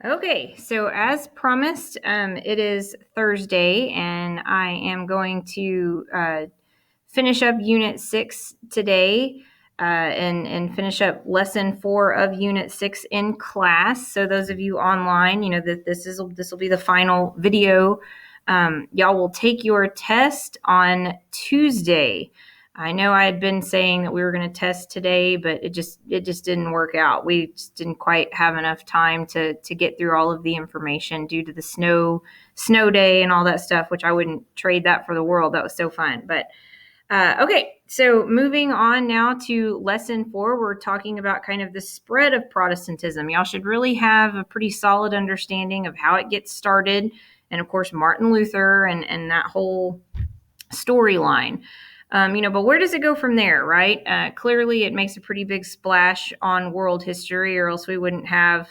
Okay, so as promised, it is Thursday, and I am going to finish up Unit 6 today and finish up Lesson 4 of Unit 6 in class. So those of you online, you know that this will be the final video. Y'all will take your test on Tuesday. I know I had been saying that we were going to test today, but it just didn't work out. We just didn't quite have enough time to get through all of the information due to the snow day and all that stuff, which I wouldn't trade that for the world. That was so fun. But okay, so moving on now to lesson 4, we're talking about kind of the spread of Protestantism. Y'all should really have a pretty solid understanding of how it gets started, and of course Martin Luther and that whole storyline. But where does it go from there, right? Clearly, it makes a pretty big splash on world history, or else we wouldn't have,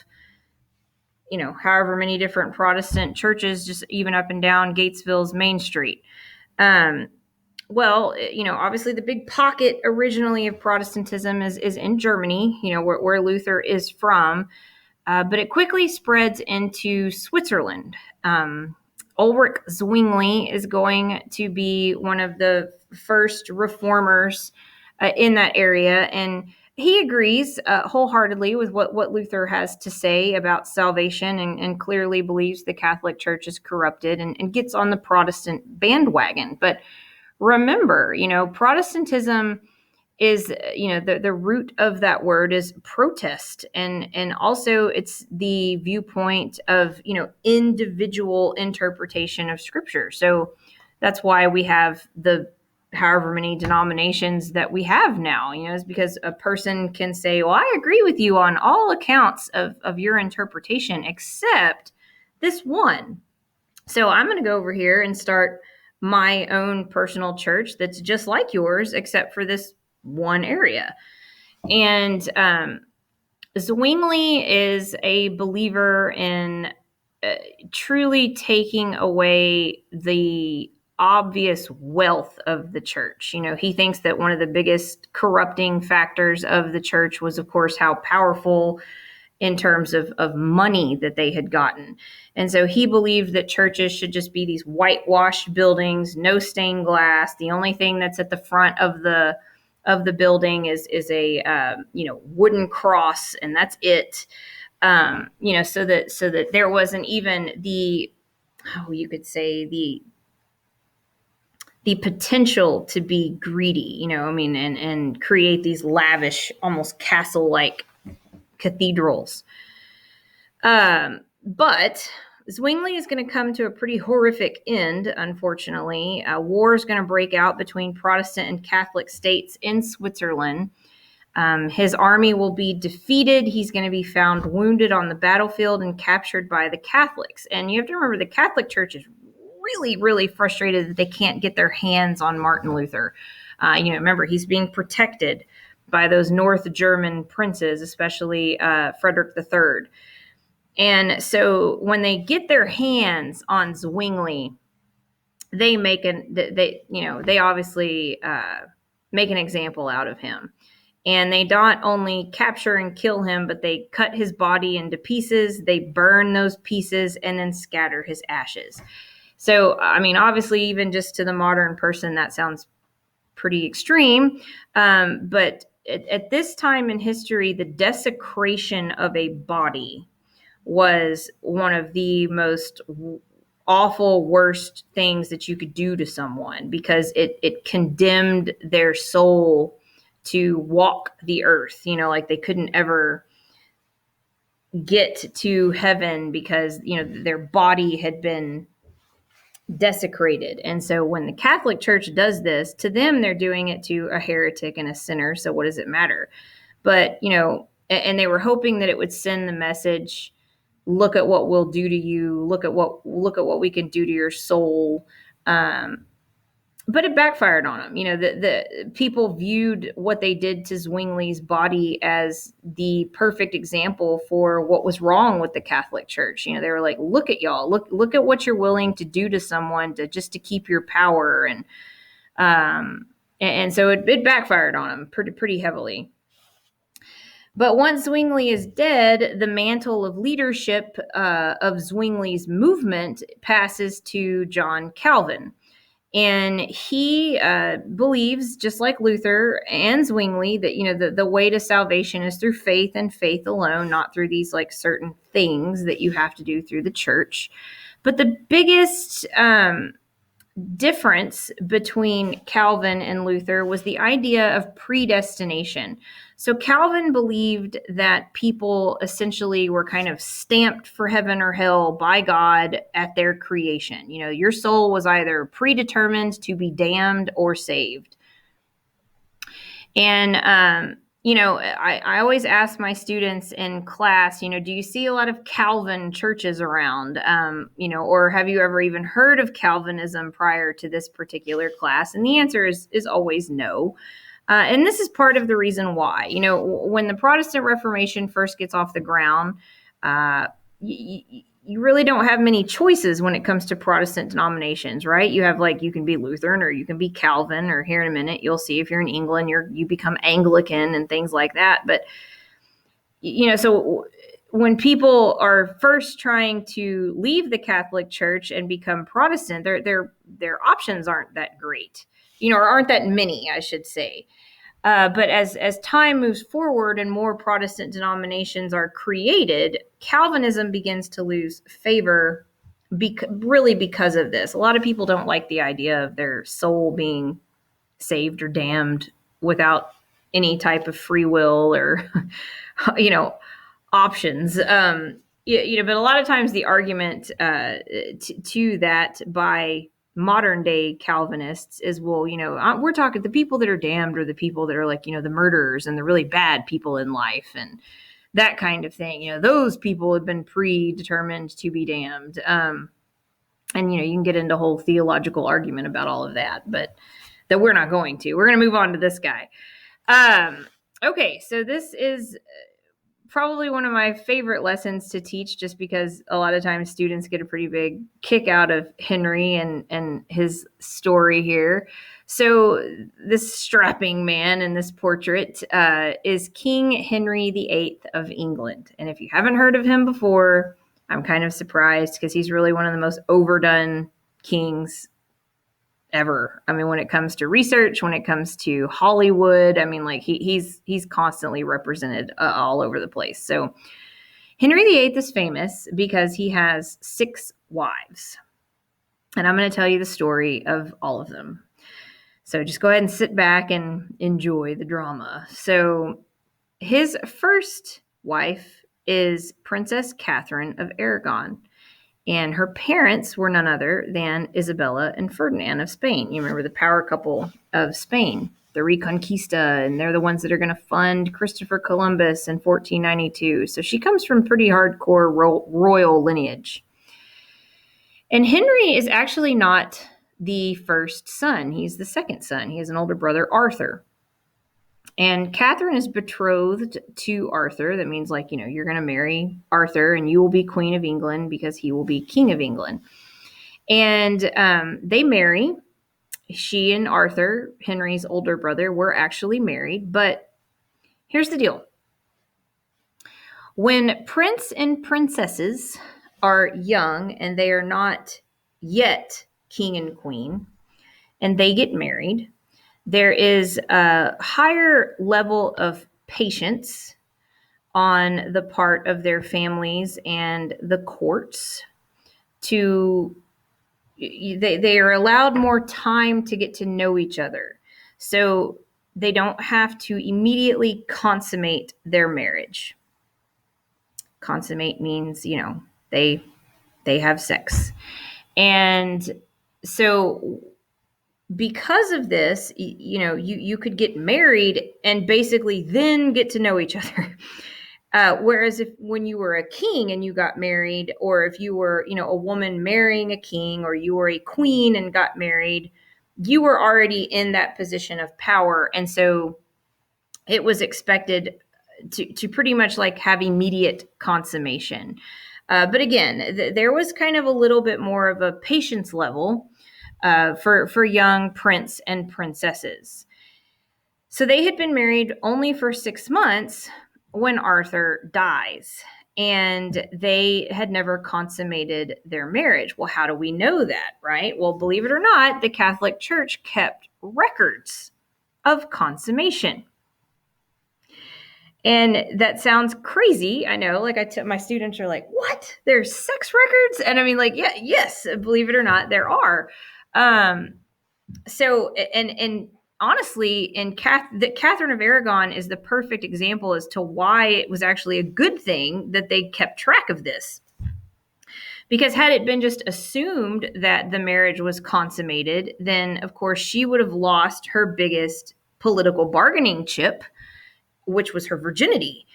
however many different Protestant churches just even up and down Gatesville's Main Street. Obviously the big pocket originally of Protestantism is in Germany, where Luther is from, but it quickly spreads into Switzerland. Ulrich Zwingli is going to be one of the first reformers in that area, and he agrees wholeheartedly with what Luther has to say about salvation, and clearly believes the Catholic Church is corrupted, and gets on the Protestant bandwagon. But remember, Protestantism is, the root of that word is protest, and also it's the viewpoint of, individual interpretation of scripture. So that's why we have the however many denominations that we have now, is because a person can say, well, I agree with you on all accounts of your interpretation except this one. So I'm going to go over here and start my own personal church that's just like yours, except for this one area. And Zwingli is a believer in truly taking away the obvious wealth of the church. He thinks that one of the biggest corrupting factors of the church was, of course, how powerful in terms of money that they had gotten. And so he believed that churches should just be these whitewashed buildings, no stained glass. The only thing that's at the front of the building is a wooden cross, and that's it. So that there wasn't even you could say the potential to be greedy, and create these lavish, almost castle-like cathedrals. But Zwingli is going to come to a pretty horrific end, unfortunately. War is going to break out between Protestant and Catholic states in Switzerland. His army will be defeated. He's going to be found wounded on the battlefield and captured by the Catholics. And you have to remember, the Catholic Church is really, really frustrated that they can't get their hands on Martin Luther. Remember, he's being protected by those North German princes, especially Frederick III. And so when they get their hands on Zwingli, they obviously make an example out of him. And they not only capture and kill him, but they cut his body into pieces, they burn those pieces, and then scatter his ashes. So, obviously, even just to the modern person, that sounds pretty extreme. But at this time in history, the desecration of a body was one of the most awful, worst things that you could do to someone, because it condemned their soul to walk the earth. Like they couldn't ever get to heaven because, their body had been desecrated. And so when the Catholic Church does this, to them, they're doing it to a heretic and a sinner. So what does it matter? But, and they were hoping that it would send the message, look at what we'll do to you. Look at what we can do to your soul. But it backfired on them. The people viewed what they did to Zwingli's body as the perfect example for what was wrong with the Catholic Church. They were like, look at y'all, look at what you're willing to do to someone to keep your power. And so it backfired on them pretty heavily. But once Zwingli is dead, the mantle of leadership of Zwingli's movement passes to John Calvin. And he believes, just like Luther and Zwingli, that the way to salvation is through faith and faith alone, not through these like certain things that you have to do through the church. But the biggest difference between Calvin and Luther was the idea of predestination. So Calvin believed that people essentially were kind of stamped for heaven or hell by God at their creation. Your soul was either predetermined to be damned or saved. And I always ask my students in class, do you see a lot of Calvin churches around? Or have you ever even heard of Calvinism prior to this particular class? And the answer is always no. And this is part of the reason why. When the Protestant Reformation first gets off the ground, you really don't have many choices when it comes to Protestant denominations, right? You have you can be Lutheran or you can be Calvin, or here in a minute you'll see if you're in England you become Anglican and things like that. But so when people are first trying to leave the Catholic Church and become Protestant, their options aren't that great, or aren't that many, I should say. But as time moves forward and more Protestant denominations are created, Calvinism begins to lose favor really because of this. A lot of people don't like the idea of their soul being saved or damned without any type of free will or, options. But a lot of times the argument to that by modern day Calvinists is, well, we're talking the people that are damned or the people that are the murderers and the really bad people in life and that kind of thing. Those people have been predetermined to be damned. And you can get into a whole theological argument about all of that, but that we're not going to. We're going to move on to this guy. Okay, so this is probably one of my favorite lessons to teach, just because a lot of times students get a pretty big kick out of Henry and his story here. So this strapping man in this portrait is King Henry VIII of England. And if you haven't heard of him before, I'm kind of surprised, because he's really one of the most overdone kings ever. I mean, when it comes to research, when it comes to Hollywood, I mean, he's constantly represented all over the place. So Henry VIII is famous because he has 6 wives. And I'm going to tell you the story of all of them. So just go ahead and sit back and enjoy the drama. So his first wife is Princess Catherine of Aragon. And her parents were none other than Isabella and Ferdinand of Spain. You remember the power couple of Spain, the Reconquista, and they're the ones that are going to fund Christopher Columbus in 1492. So she comes from pretty hardcore royal lineage. And Henry is actually not the first son. He's the second son. He has an older brother, Arthur. And Catherine is betrothed to Arthur. That means you're going to marry Arthur and you will be Queen of England because he will be King of England. And they marry. She and Arthur, Henry's older brother, were actually married. But here's the deal. When prince and princesses are young and they are not yet king and queen, and they get married, there is a higher level of patience on the part of their families and the courts they are allowed more time to get to know each other. So they don't have to immediately consummate their marriage. Consummate means, they have sex. And so because of this, you could get married and basically then get to know each other. Whereas when you were a king and you got married, or if you were, a woman marrying a king, or you were a queen and got married, you were already in that position of power. And so it was expected to pretty much have immediate consummation. But again, there was kind of a little bit more of a patience level for young prince and princesses. So they had been married only for 6 months when Arthur dies. And they had never consummated their marriage. Well, how do we know that, right? Well, believe it or not, the Catholic Church kept records of consummation. And that sounds crazy. I know, like my students are like, what? There's sex records? And I mean, like, yeah, yes, believe it or not, there are. So, and honestly, Catherine of Aragon is the perfect example as to why it was actually a good thing that they kept track of this. Because had it been just assumed that the marriage was consummated, then of course she would have lost her biggest political bargaining chip, which was her virginity.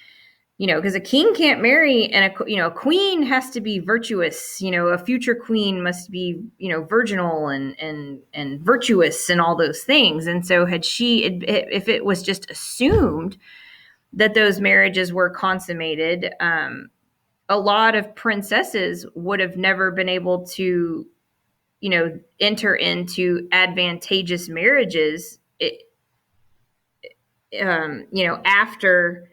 Because a king can't marry, and a queen has to be virtuous. A future queen must be, virginal and virtuous and all those things. And so if it was just assumed that those marriages were consummated, a lot of princesses would have never been able to, enter into advantageous marriages, after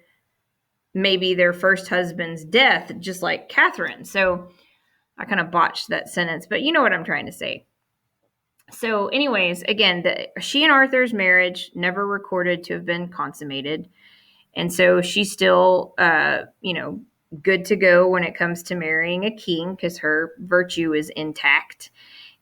maybe their first husband's death, just like Catherine. So I kind of botched that sentence, but you know what I'm trying to say. So, anyways, again, she and Arthur's marriage never recorded to have been consummated. And so she's still, good to go when it comes to marrying a king because her virtue is intact.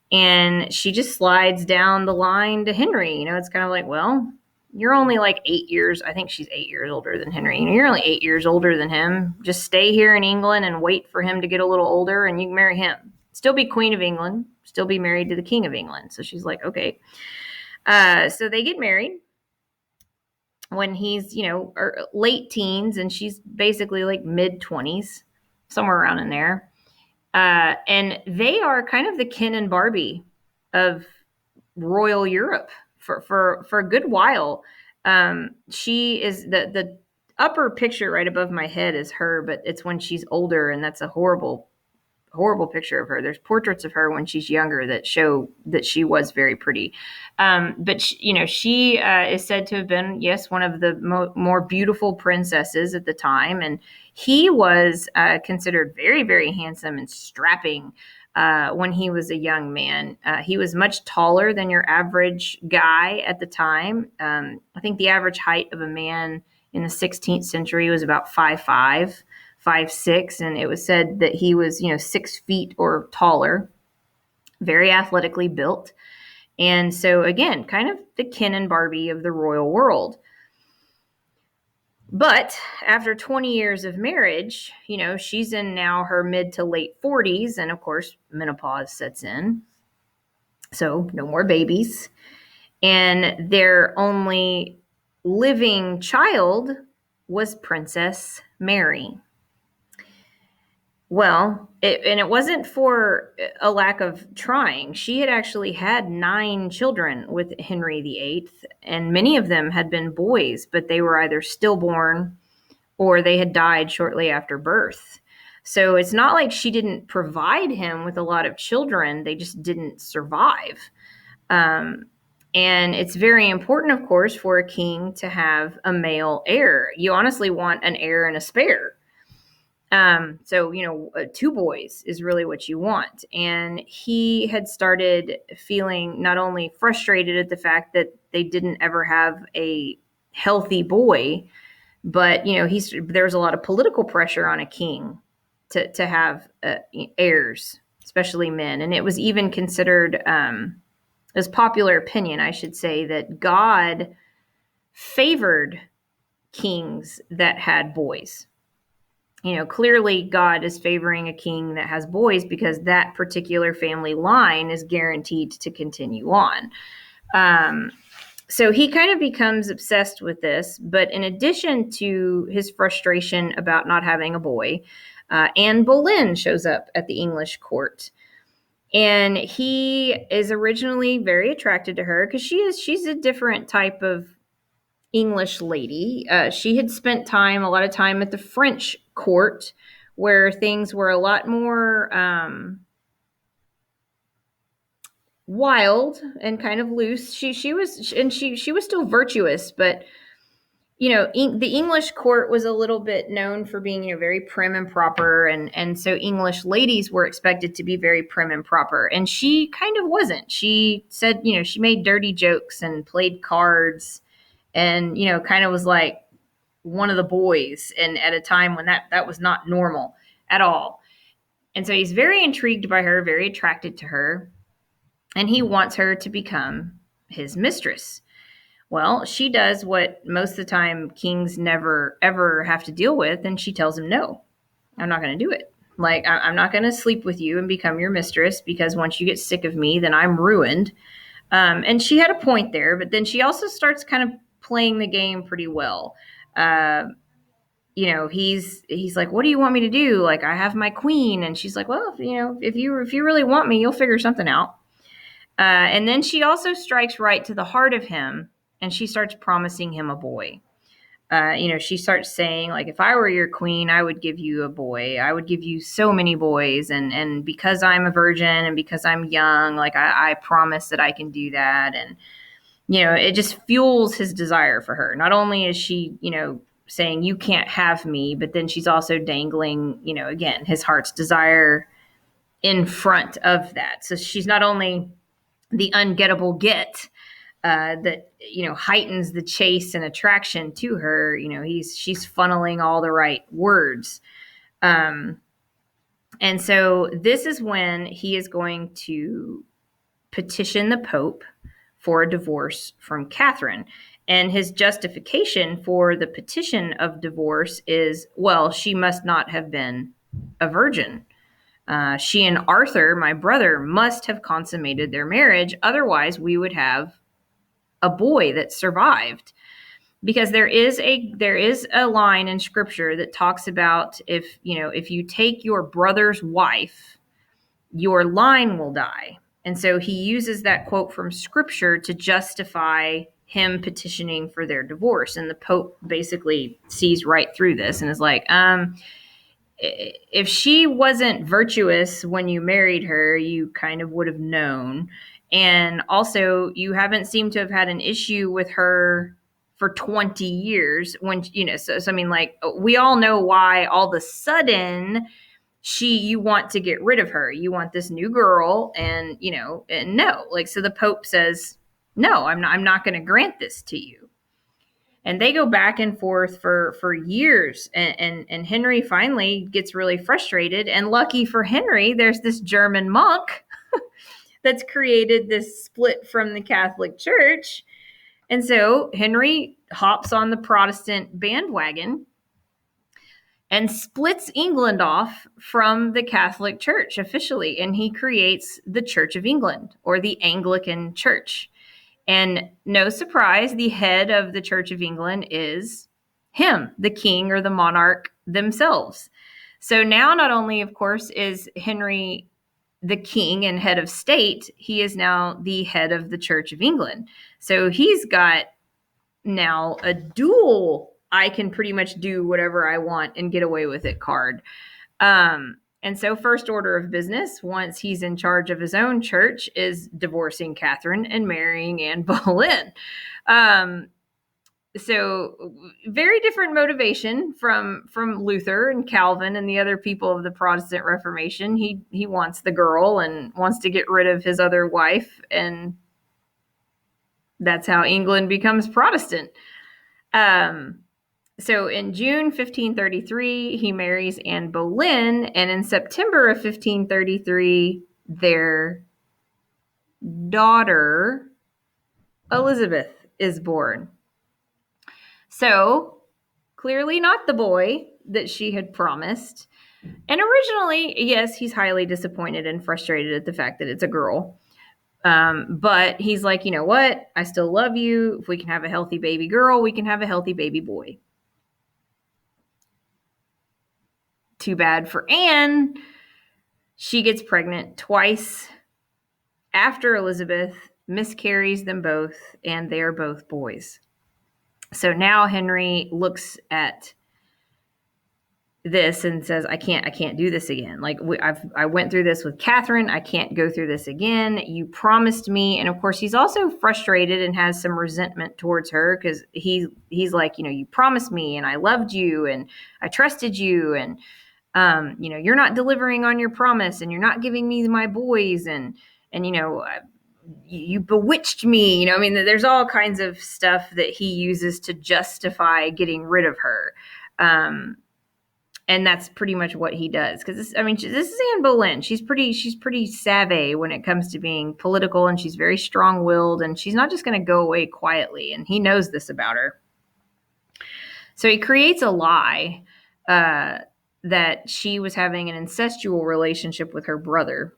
And she just slides down the line to Henry. It's kind of like, well, you're only like 8 years. I think she's 8 years older than Henry. You're only 8 years older than him. Just stay here in England and wait for him to get a little older and you can marry him. Still be Queen of England, still be married to the King of England. So she's like, okay. So they get married when he's, late teens and she's basically like mid 20s, somewhere around in there. And they are kind of the Ken and Barbie of royal Europe for a good while. She is the upper picture right above my head is her, but it's when she's older, and that's a horrible picture of her. There's portraits of her when she's younger that show that she was very pretty. But she is said to have been, yes, one of the more beautiful princesses at the time. And he was considered very, very handsome and strapping when he was a young man. He was much taller than your average guy at the time. I think the average height of a man in the 16th century was about 5'5". 5'6", and it was said that he was, 6 feet or taller, very athletically built. And so again, kind of the Ken and Barbie of the royal world. But after 20 years of marriage, she's in now her mid to late 40s, and of course, menopause sets in. So no more babies. And their only living child was Princess Mary. Well, it wasn't for a lack of trying. She had actually had 9 children with Henry VIII, and many of them had been boys, but they were either stillborn or they had died shortly after birth. So it's not like she didn't provide him with a lot of children. They just didn't survive. And it's very important, of course, for a king to have a male heir. You honestly want an heir and a spare. So, 2 boys is really what you want. And he had started feeling not only frustrated at the fact that they didn't ever have a healthy boy, but, there's a lot of political pressure on a king to have heirs, especially men. And it was even considered, as popular opinion, I should say, that God favored kings that had boys. Clearly God is favoring a king that has boys because that particular family line is guaranteed to continue on. So he kind of becomes obsessed with this. But in addition to his frustration about not having a boy, Anne Boleyn shows up at the English court. And he is originally very attracted to her because she's a different type of English lady. She had spent a lot of time at the French court, where things were a lot more wild and kind of loose. She was still virtuous, but the English court was a little bit known for being, very prim and proper, and so English ladies were expected to be very prim and proper, and she kind of wasn't. She said, she made dirty jokes and played cards, and kind of was like one of the boys, and at a time when that was not normal at all. And so he's very intrigued by her, very attracted to her, and he wants her to become his mistress. Well, she does what most of the time kings never ever have to deal with, and she tells him, no, I'm not going to do it. Like, I'm not going to sleep with you and become your mistress, because once you get sick of me, then I'm ruined. And she had a point there, but then she also starts kind of playing the game pretty well. He's like, what do you want me to do? Like, I have my queen. And she's like, well, if you really want me, you'll figure something out. And then she also strikes right to the heart of him, and she starts promising him a boy. She starts saying, like, if I were your queen, I would give you a boy. I would give you so many boys. And because I'm a virgin and because I'm young, like, I promise that I can do that. And, it just fuels his desire for her. Not only is she, saying, you can't have me, but then she's also dangling, again, his heart's desire in front of that. So she's not only the ungettable get, that heightens the chase and attraction to her. She's funneling all the right words, and so this is when he is going to petition the Pope for a divorce from Catherine. And his justification for the petition of divorce is, well, she must not have been a virgin. She and Arthur, my brother, must have consummated their marriage. Otherwise, we would have a boy that survived. Because there is a line in scripture that talks about, if you take your brother's wife, your line will die. And so he uses that quote from scripture to justify him petitioning for their divorce. And the Pope basically sees right through this and is like, if she wasn't virtuous when you married her, you kind of would have known. And also, you haven't seemed to have had an issue with her for 20 years when, so I mean, like, we all know why all of a sudden you want to get rid of her. You want this new girl, and, and no, like, so the Pope says, no, I'm not going to grant this to you. And they go back and forth for years. And Henry finally gets really frustrated. And lucky for Henry, there's this German monk that's created this split from the Catholic Church. And so Henry hops on the Protestant bandwagon and splits England off from the Catholic Church officially. And he creates the Church of England, or the Anglican Church. And no surprise, the head of the Church of England is him, the king or the monarch themselves. So now, not only, of course, is Henry the king and head of state, he is now the head of the Church of England. So he's got now a dual, I can pretty much do whatever I want and get away with it card. And so first order of business, once he's in charge of his own church, is divorcing Catherine and marrying Anne Boleyn. So very different motivation from Luther and Calvin and the other people of the Protestant Reformation. He wants the girl and wants to get rid of his other wife, and that's how England becomes Protestant. So in June 1533, he marries Anne Boleyn, and in September of 1533, their daughter, Elizabeth, is born. So clearly not the boy that she had promised. And originally, yes, he's highly disappointed and frustrated at the fact that it's a girl. But he's like, you know what? I still love you. If we can have a healthy baby girl, we can have a healthy baby boy. Too bad for Anne. She gets pregnant twice after Elizabeth, miscarries them both, and they are both boys. So now Henry looks at this and says, I can't do this again. Like I went through this with Catherine. I can't go through this again. You promised me. And of course, he's also frustrated and has some resentment towards her because he's like, you promised me and I loved you and I trusted you. And, you're not delivering on your promise and you're not giving me my boys. And, you bewitched me. I mean, there's all kinds of stuff that he uses to justify getting rid of her. And that's pretty much what he does. Because this is Anne Boleyn. She's pretty savvy when it comes to being political, and she's very strong-willed, and she's not just going to go away quietly. And he knows this about her. So he creates a lie that she was having an incestual relationship with her brother.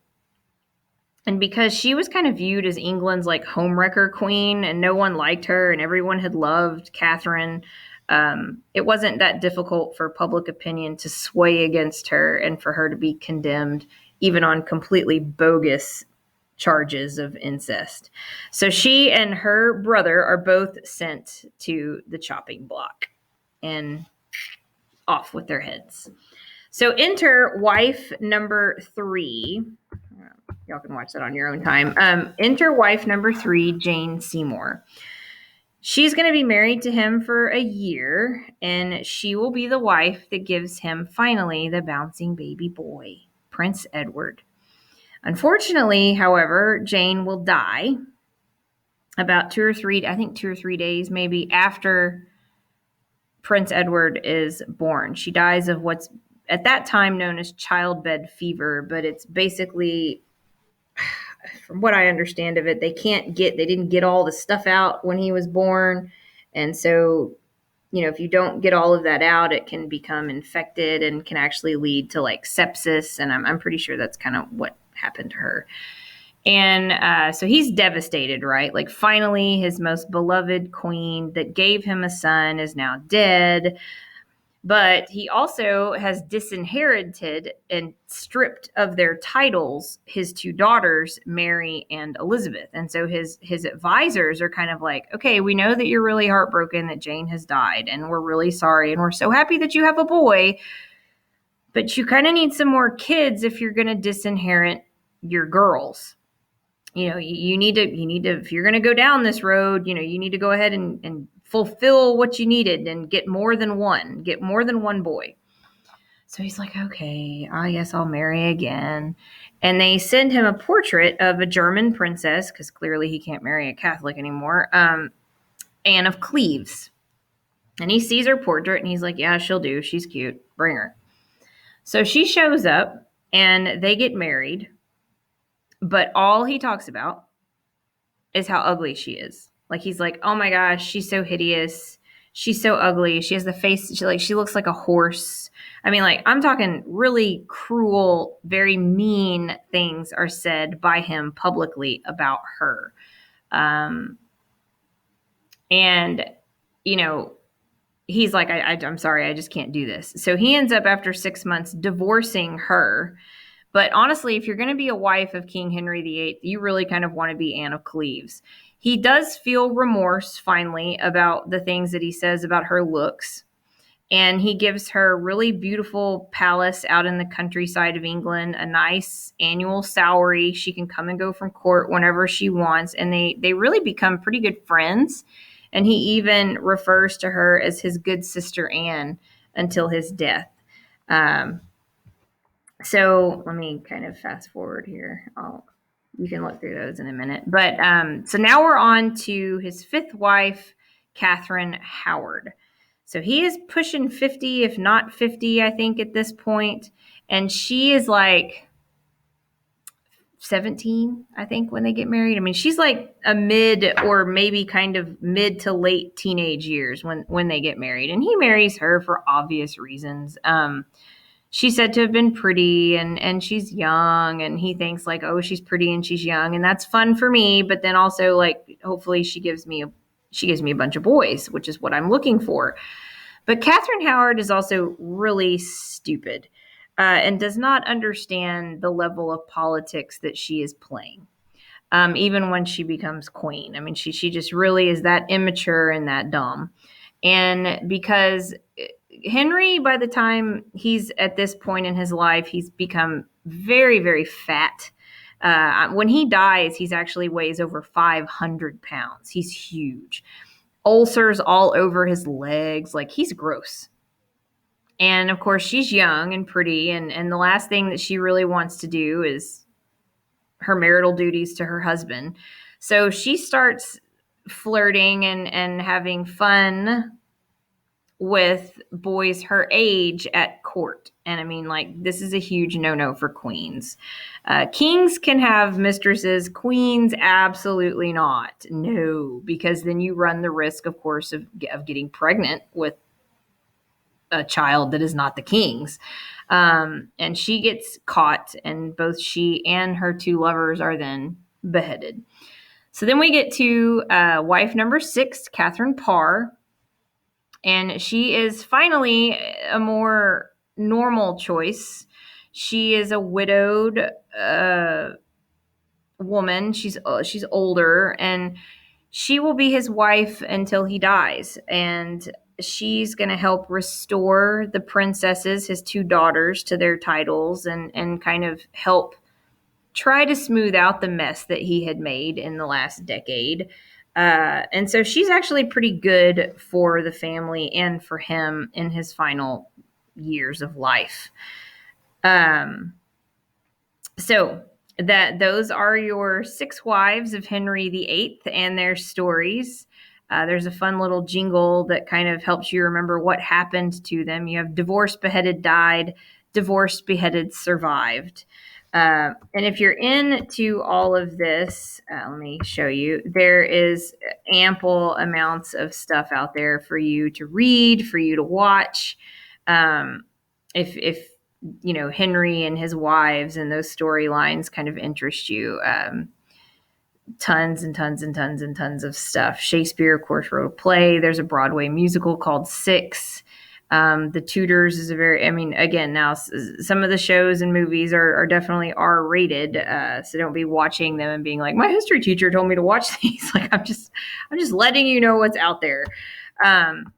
And because she was kind of viewed as England's like homewrecker queen, and no one liked her, and everyone had loved Catherine, it wasn't that difficult for public opinion to sway against her and for her to be condemned, even on completely bogus charges of incest. So she and her brother are both sent to the chopping block and off with their heads. So enter wife number 3. Y'all can watch that on your own time. Enter wife number 3, Jane Seymour. She's going to be married to him for a year, and she will be the wife that gives him finally the bouncing baby boy, Prince Edward. Unfortunately, however, Jane will die about 2 or 3 days maybe after Prince Edward is born. She dies of what's at that time known as childbed fever, but it's basically, from what I understand of it, they didn't get all the stuff out when he was born. And so, if you don't get all of that out, it can become infected and can actually lead to like sepsis. And I'm pretty sure that's kind of what happened to her. And so he's devastated, right? Like finally his most beloved queen that gave him a son is now dead. But he also has disinherited and stripped of their titles his 2 daughters, Mary and Elizabeth. And so his advisors are kind of like, okay, we know that you're really heartbroken that Jane has died, and we're really sorry, and we're so happy that you have a boy, but you kind of need some more kids if you're going to disinherit your girls. You need to, if you're going to go down this road, you need to go ahead and fulfill what you needed and get more than one boy. So he's like, okay, I guess I'll marry again. And they send him a portrait of a German princess, because clearly he can't marry a Catholic anymore, Anne of Cleves. And he sees her portrait and he's like, yeah, she'll do. She's cute. Bring her. So she shows up and they get married. But all he talks about is how ugly she is. Like, he's like, oh my gosh, she's so hideous. She's so ugly. She has the face, she looks like a horse. I mean, like, I'm talking really cruel, very mean things are said by him publicly about her. And, he's like, I'm sorry, I just can't do this. So he ends up, after 6 months, divorcing her. But honestly, if you're going to be a wife of King Henry VIII, you really kind of want to be Anne of Cleves. He does feel remorse, finally, about the things that he says about her looks. And he gives her a really beautiful palace out in the countryside of England, a nice annual salary. She can come and go from court whenever she wants. And they really become pretty good friends. And he even refers to her as his good sister Anne until his death. So let me kind of fast forward here. You can look through those in a minute. But so now we're on to his 5th wife, Catherine Howard. So he is pushing 50, if not 50, I think, at this point. And she is like 17, I think, when they get married. I mean, she's like a mid or maybe kind of mid to late teenage years when they get married. And he marries her for obvious reasons. She's said to have been pretty and she's young, and he thinks like, oh, she's pretty and she's young, and that's fun for me. But then also, like, hopefully she gives me a bunch of boys, which is what I'm looking for. But Catherine Howard is also really stupid and does not understand the level of politics that she is playing. Even when she becomes queen. I mean, she just really is that immature and that dumb. And because Henry, by the time he's at this point in his life, he's become very, very fat. When he dies, he's actually weighs over 500 pounds. He's huge. Ulcers all over his legs. Like, he's gross. And of course, she's young and pretty. And the last thing that she really wants to do is her marital duties to her husband. So she starts flirting and having fun with boys her age at court. And I mean, like, this is a huge no-no for queens. Kings can have mistresses. Queens, absolutely not. No, because then you run the risk, of course, of getting pregnant with a child that is not the king's. And she gets caught, and both she and her two lovers are then beheaded. So then we get to wife number 6, Catherine Parr. And she is finally a more normal choice. She is a widowed woman. She's older, and she will be his wife until he dies. And she's going to help restore the princesses, his 2 daughters, to their titles, and kind of help try to smooth out the mess that he had made in the last decade. And so she's actually pretty good for the family and for him in his final years of life. So those are your 6 wives of Henry VIII and their stories. There's a fun little jingle that kind of helps you remember what happened to them. You have divorced, beheaded, died, divorced, beheaded, survived. And if you're into all of this, let me show you. There is ample amounts of stuff out there for you to read, for you to watch. If you know, Henry and his wives and those storylines kind of interest you. Tons and tons and tons and tons of stuff. Shakespeare, of course, wrote a play. There's a Broadway musical called Six. The Tudors is a very, I mean, again, now some of the shows and movies are definitely R-rated, so don't be watching them and being like, my history teacher told me to watch these. Like, I'm just letting you know what's out there. And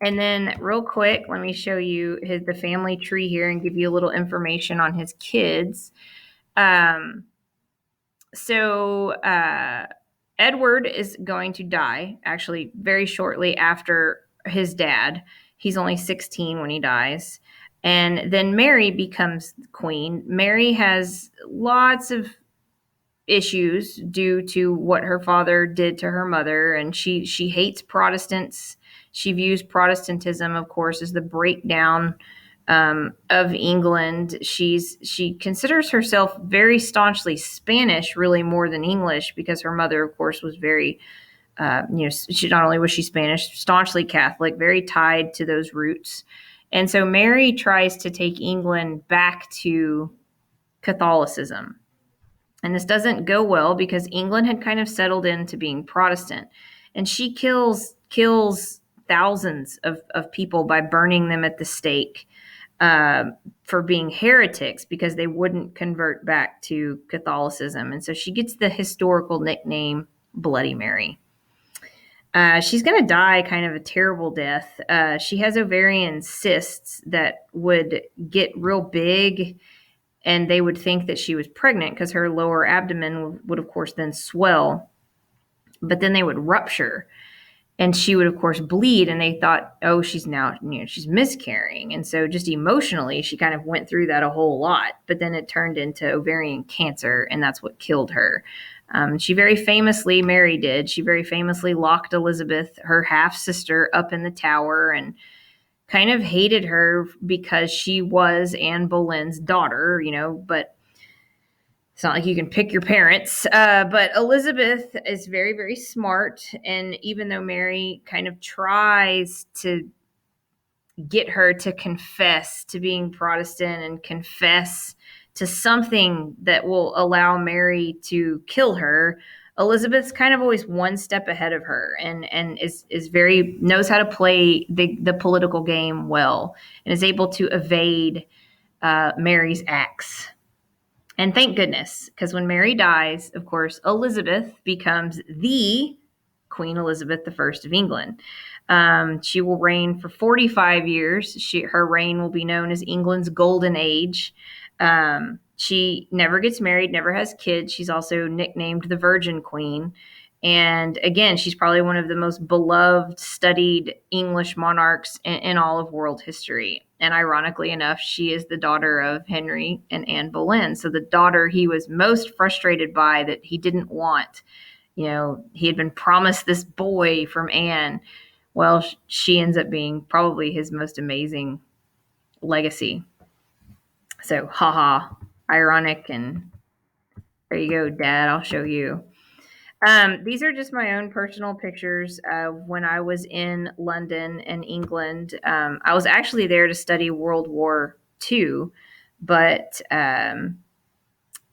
then real quick, let me show you the family tree here and give you a little information on his kids. So Edward is going to die actually very shortly after his dad. He's only 16 when he dies. And then Mary becomes queen. Mary has lots of issues due to what her father did to her mother, and she hates Protestants. She views Protestantism, of course, as the breakdown of England. She considers herself very staunchly Spanish, really more than English, because her mother, of course, was very, she not only was she Spanish, staunchly Catholic, very tied to those roots. And so Mary tries to take England back to Catholicism. And this doesn't go well because England had kind of settled into being Protestant. And she kills thousands of people by burning them at the stake for being heretics because they wouldn't convert back to Catholicism. And so she gets the historical nickname Bloody Mary. She's going to die kind of a terrible death. She has ovarian cysts that would get real big, and they would think that she was pregnant because her lower abdomen would, of course, then swell. But then they would rupture, and she would, of course, bleed. And they thought, oh, she's now, she's miscarrying. And so just emotionally, she kind of went through that a whole lot. But then it turned into ovarian cancer, and that's what killed her. She very famously, Mary did, she very famously locked Elizabeth, her half-sister, up in the tower and kind of hated her because she was Anne Boleyn's daughter, but it's not like you can pick your parents. But Elizabeth is very, very smart. And even though Mary kind of tries to get her to confess to being Protestant and confess to something that will allow Mary to kill her, Elizabeth's kind of always one step ahead of her and is very knows how to play the political game well and is able to evade Mary's acts. And thank goodness, because when Mary dies, of course, Elizabeth becomes the Queen Elizabeth I of England. She will reign for 45 years. Her reign will be known as England's Golden Age. She never gets married, never has kids. She's also nicknamed the Virgin Queen. And again, she's probably one of the most beloved, studied English monarchs in all of world history. And ironically enough, she is the daughter of Henry and Anne Boleyn. So the daughter he was most frustrated by, that he didn't want. He had been promised this boy from Anne. Well, she ends up being probably his most amazing legacy. So, haha, ironic. And there you go, Dad, I'll show you. These are just my own personal pictures of when I was in London and England. I was actually there to study World War II, but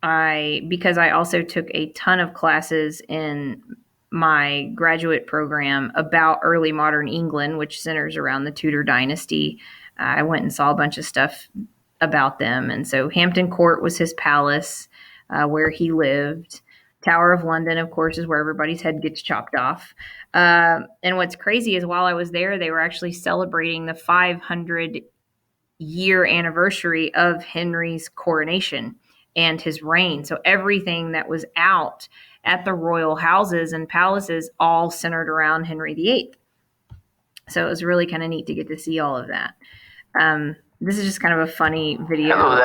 because I also took a ton of classes in my graduate program about early modern England, which centers around the Tudor dynasty. I went and saw a bunch of stuff about them. And so Hampton Court was his palace, where he lived. Tower of London, of course, is where everybody's head gets chopped off. And what's crazy is while I was there, they were actually celebrating the 500-year anniversary of Henry's coronation and his reign. So everything that was out at the royal houses and palaces all centered around Henry VIII. So it was really kind of neat to get to see all of that. This is just kind of a funny video.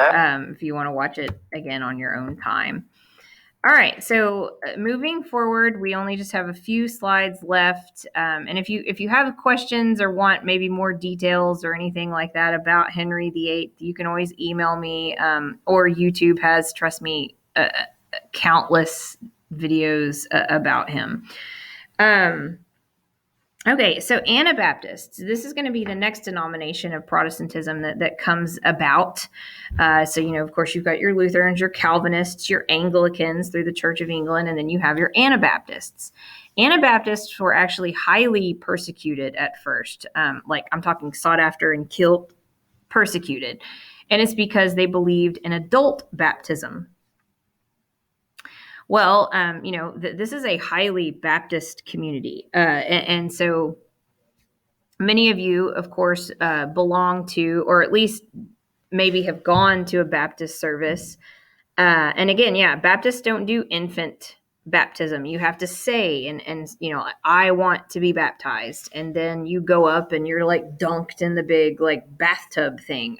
If you want to watch it again on your own time. All right, so moving forward, we only just have a few slides left. And if you have questions or want maybe more details or anything like that about Henry VIII, you can always email me, or YouTube has, trust me, countless videos about him. Okay, so Anabaptists. This is going to be the next denomination of Protestantism that comes about. So, of course, you've got your Lutherans, your Calvinists, your Anglicans through the Church of England, and then you have your Anabaptists. Anabaptists were actually highly persecuted at first. Like I'm talking sought after and killed, persecuted. And it's because they believed in adult baptism. Well, this is a highly Baptist community. And so many of you, of course, belong to, or at least maybe have gone to a Baptist service. And again, Baptists don't do infant baptism. You have to say, and I want to be baptized. And then you go up and you're like dunked in the big like bathtub thing.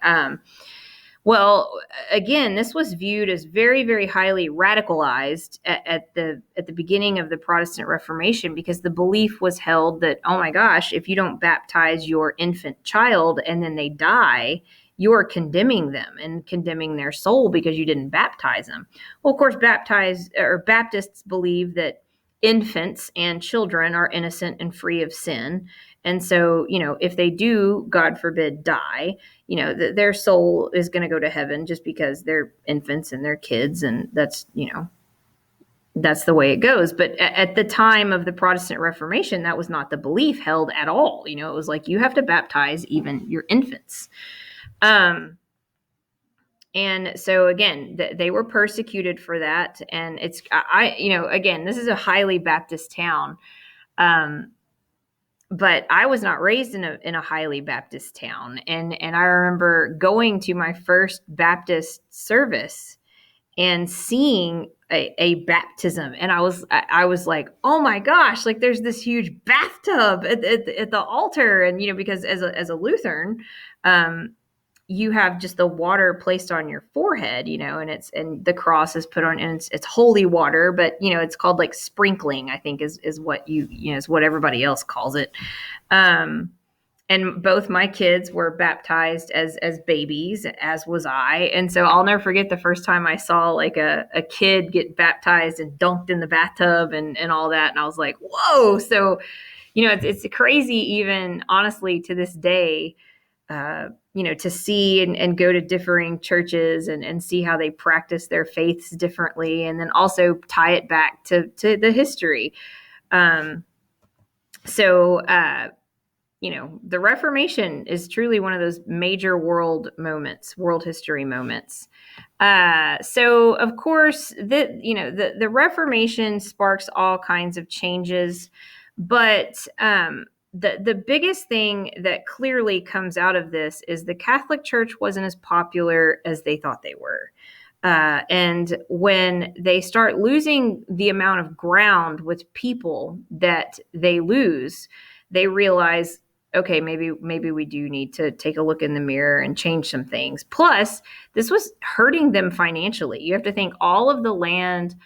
Well, again, this was viewed as very, very highly radicalized at the beginning of the Protestant Reformation, because the belief was held that, oh my gosh, if you don't baptize your infant child and then they die, you're condemning them and condemning their soul because you didn't baptize them. Well, of course, Baptists believe that infants and children are innocent and free of sin. And so, if they do, God forbid, die, their soul is going to go to heaven just because they're infants and they're kids. And that's the way it goes. But at the time of the Protestant Reformation, that was not the belief held at all. It was like, you have to baptize even your infants. And so again, they were persecuted for that. And it's, again, this is a highly Baptist town. But I was not raised in a highly Baptist town. And I remember going to my first Baptist service and seeing a baptism. And I was like, oh my gosh, like there's this huge bathtub at the altar. And, because as a Lutheran, you have just the water placed on your forehead, and the cross is put on, and it's holy water, but it's called like sprinkling, I think is what is what everybody else calls it. And both my kids were baptized as babies, as was I. And so I'll never forget the first time I saw like a kid get baptized and dunked in the bathtub and all that. And I was like, whoa. So, it's crazy, even honestly to this day, to see and go to differing churches and see how they practice their faiths differently, and then also tie it back to the history. The Reformation is truly one of those major world history moments. So of course, the Reformation sparks all kinds of changes, but the biggest thing that clearly comes out of this is the Catholic Church wasn't as popular as they thought they were. And when they start losing the amount of ground with people that they lose, they realize, okay, maybe we do need to take a look in the mirror and change some things. Plus, this was hurting them financially. You have to think all of the land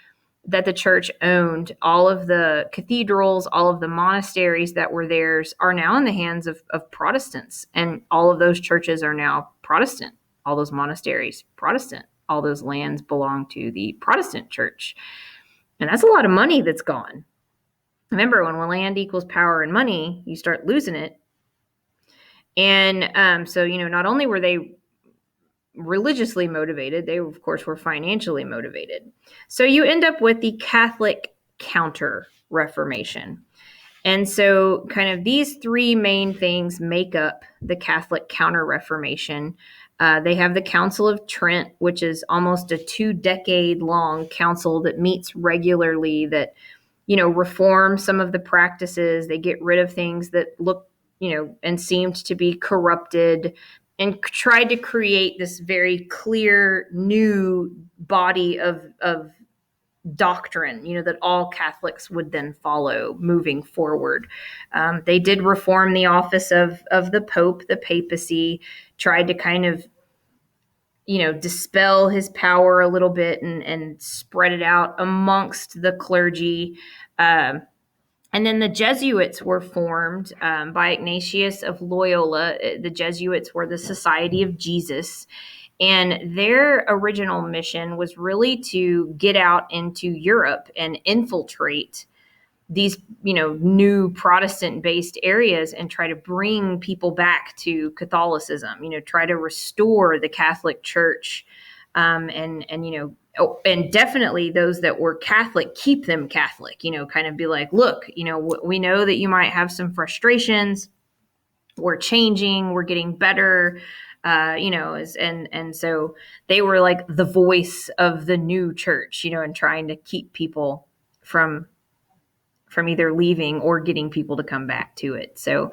that the church owned, all of the cathedrals, all of the monasteries that were theirs are now in the hands of Protestants. And all of those churches are now Protestant. All those monasteries, Protestant. All those lands belong to the Protestant church. And that's a lot of money that's gone. Remember, when land equals power and money, you start losing it. And so, not only were they religiously motivated, they of course were financially motivated. So you end up with the Catholic Counter Reformation. And so kind of these three main things make up the Catholic Counter Reformation. They have the Council of Trent, which is almost a 2-decade-long council that meets regularly, that reform some of the practices. They get rid of things that look and seemed to be corrupted, and tried to create this very clear new body of doctrine, that all Catholics would then follow moving forward. They did reform the office of the Pope, the papacy, tried to kind of, dispel his power a little bit and spread it out amongst the clergy. And then the Jesuits were formed by Ignatius of Loyola. The Jesuits were the Society of Jesus. And their original mission was really to get out into Europe and infiltrate these, new Protestant-based areas and try to bring people back to Catholicism, try to restore the Catholic Church. And definitely those that were Catholic, keep them Catholic, kind of be like, look, we know that you might have some frustrations. We're changing, we're getting better, and so they were like the voice of the new church, and trying to keep people from either leaving or getting people to come back to it. So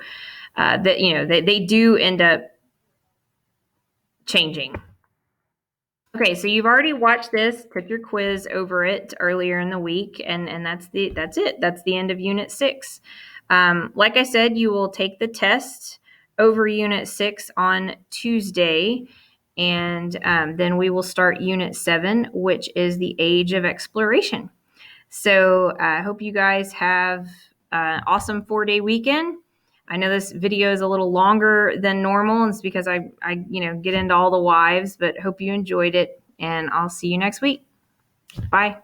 they do end up changing. Okay, so you've already watched this, took your quiz over it earlier in the week, and that's it. That's the end of Unit 6. Like I said, you will take the test over Unit 6 on Tuesday, and then we will start Unit 7, which is the Age of Exploration. So I hope you guys have an awesome 4-day weekend. I know this video is a little longer than normal, and it's because I get into all the wives, but hope you enjoyed it, and I'll see you next week. Bye.